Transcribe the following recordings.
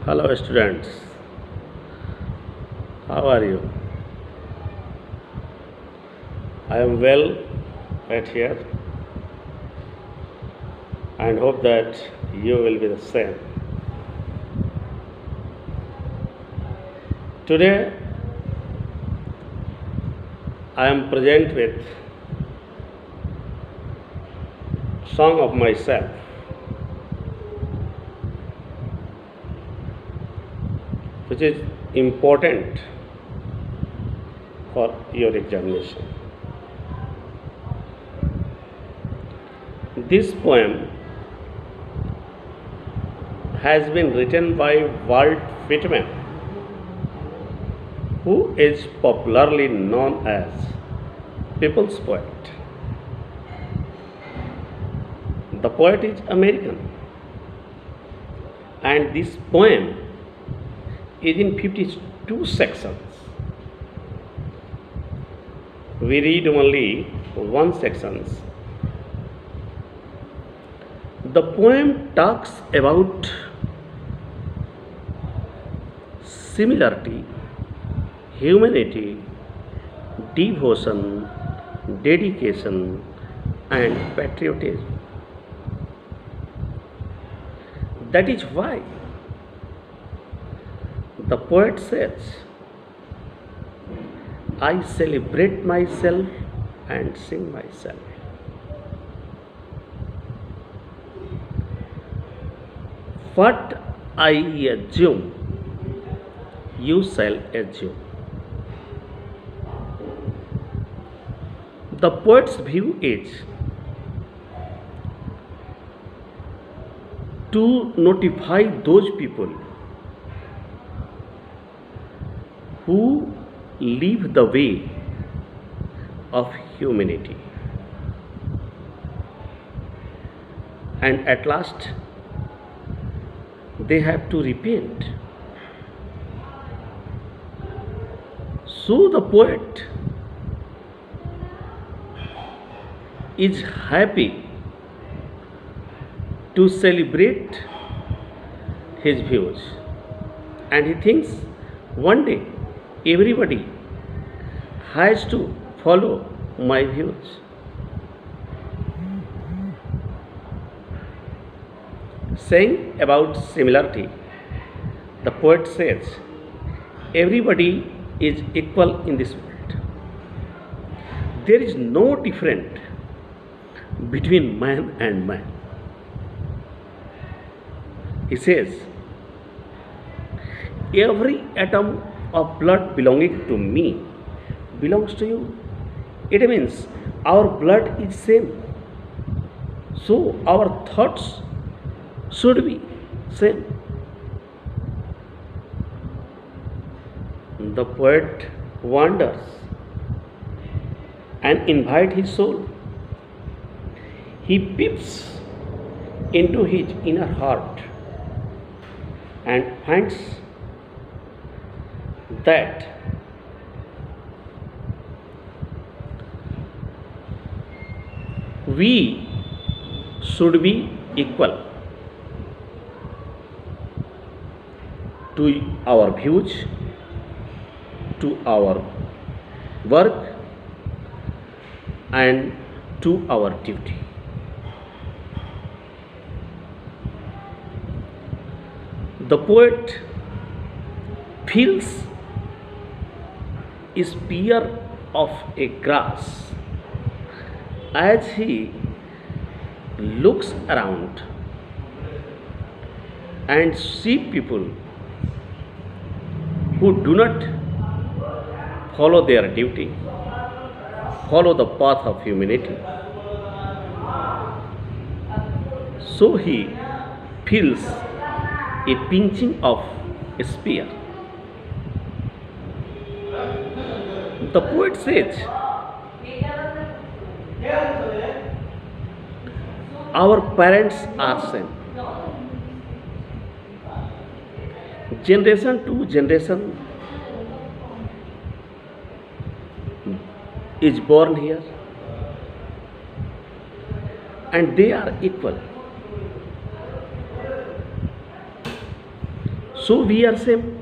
Hello students, how are you? I am well right here and hope that you will be the same. Today I am present with song of myself which is important for your examination. This poem has been written by Walt Whitman, who is popularly known as People's Poet. The poet is American, and this poem is in 52 sections. We read only one section. The poem talks about similarity, humanity, devotion, dedication, and patriotism. That is why the poet says, I celebrate myself and sing myself. What I assume, you shall assume. The poet's view is to notify those people who live the way of humanity, and at last they have to repent. So the poet is happy to celebrate his views, and he thinks one day everybody has to follow my views. Saying about similarity, the poet says, everybody is equal in this world. There is no difference between man and man. He says, every atom of blood belonging to me belongs to you. It means our blood is same. So our thoughts should be same. The poet wanders and invites his soul. He peeps into his inner heart and finds that we should be equal to our views, to our work, and to our duty. The poet feels a spear of a grass as he looks around and see people who do not follow their duty, follow the path of humanity. So he feels a pinching of a spear. The poet says, our parents are same. Generation to generation is born here and they are equal. So we are same.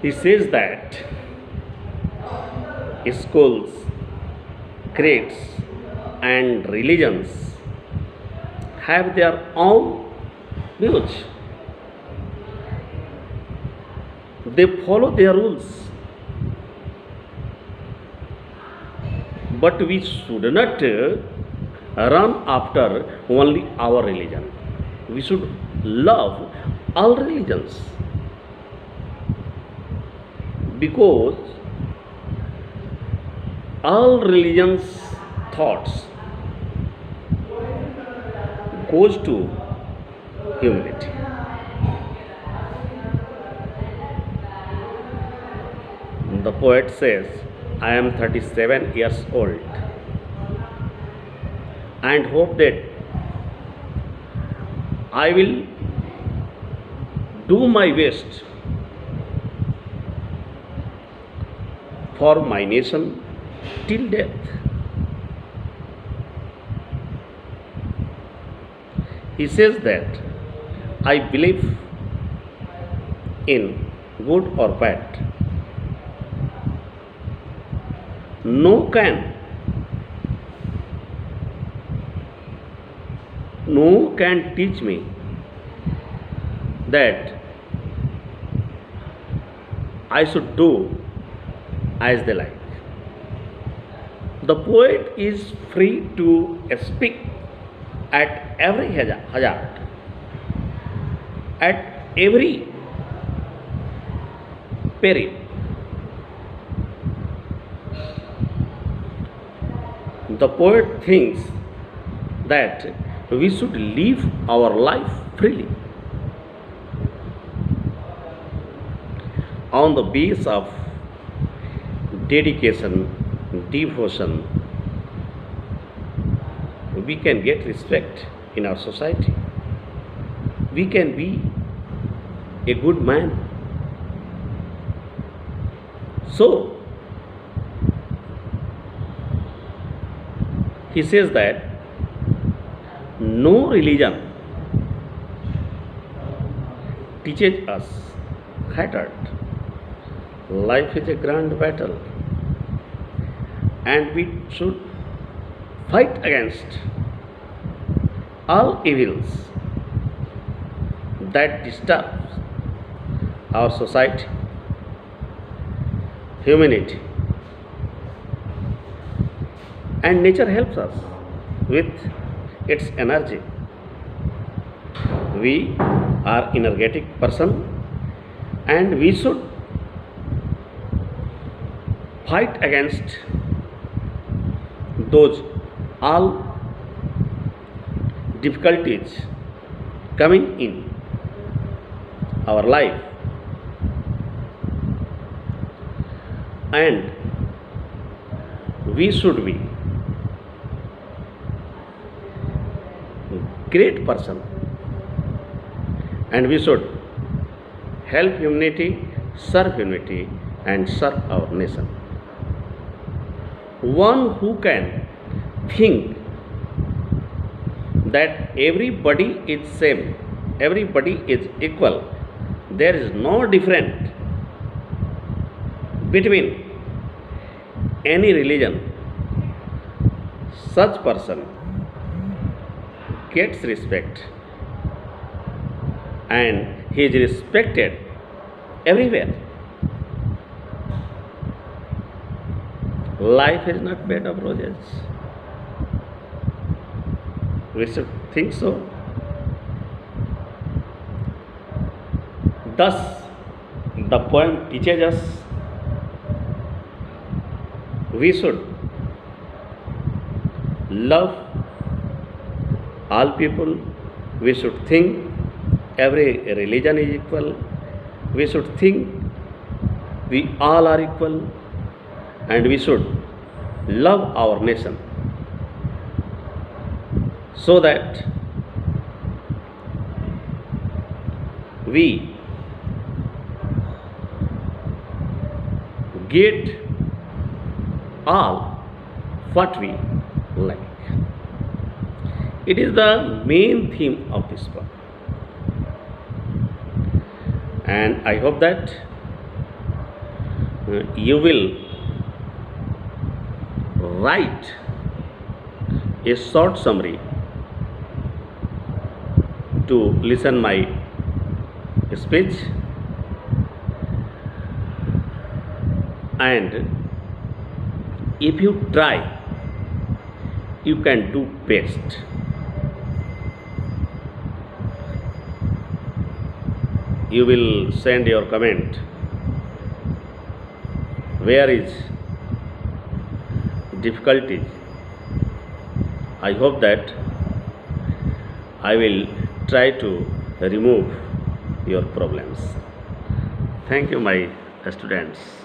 He says that schools, creeds, and religions have their own views. They follow their rules. But we should not run after only our religion. We should love all religions, because all religions thoughts goes to humanity. The poet says, I am 37 years old and hope that I will do my best for my nation till death. He says that I believe in good or bad. No can teach me that I should do as they like. The poet is free to speak at every hazard, at every peril. The poet thinks that we should live our life freely on the base of dedication, devotion. We can get respect in our society. We can be a good man. So, he says that no religion teaches us hatred. Life is a grand battle, and we should fight against all evils that disturb our society, humanity. And nature helps us with its energy. We are energetic person, and we should fight against those all difficulties coming in our life, and we should be great person, and we should help humanity, serve humanity, and serve our nation. One who can think that everybody is same, everybody is equal, there is no difference between any religion, such person gets respect, and he is respected everywhere. Life is not bed of roses. We should think so. Thus, the poem teaches us we should love all people. We should think every religion is equal. We should think we all are equal, and we should love our nation, so that we get all what we like. It is the main theme of this book. And I hope that you will write a short summary to listen my speech, and if you try, you can do best. You will send your comment where is difficulties. I hope that I will try to remove your problems. Thank you, my students.